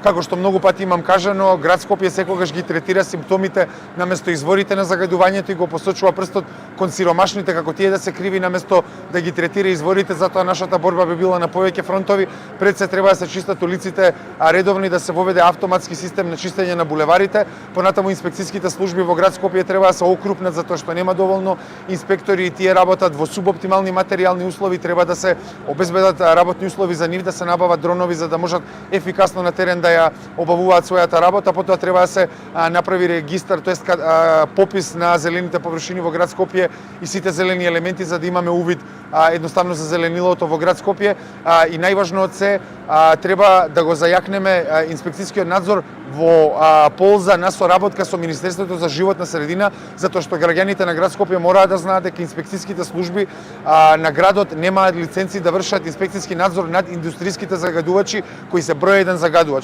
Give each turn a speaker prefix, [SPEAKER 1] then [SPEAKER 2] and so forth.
[SPEAKER 1] Како што многу пати имам кажано, град Скопје секогаш ги третира симптомите наместо изворите на загадувањето и го посочува прстот кон сиромашните како тие да се криви наместо да ги третира изворите, затоа нашата борба би била на повеќе фронтови. Пред се треба да се чистат улиците редовно и да се воведе автоматски систем на чистење на булеварите. Понатаму инспекцијските служби во град Скопје треба да се окрупнат затоа што нема доволно инспектори и тие работат во субоптимални материјални услови, треба да се обезбедат работни услови за нив, да се набават дронови за да можат ефикасно на терен да ја обавуваат својата работа. Потоа треба да се направи регистар, тоест попис на зелените површини во град Скопје и сите зелени елементи за да имаме увид едноставно за зеленилото во град Скопје. И најважно од се, треба да го зајакнеме инспекцијскиот надзор во полза на соработка со Министерството за животна средина, затоа што граѓаните на град Скопје мораат да знаат дека инспекцијските служби на градот немаат лиценци да вршат инспекцијски надзор над индустријските загадувачи кои се број еден загадувач.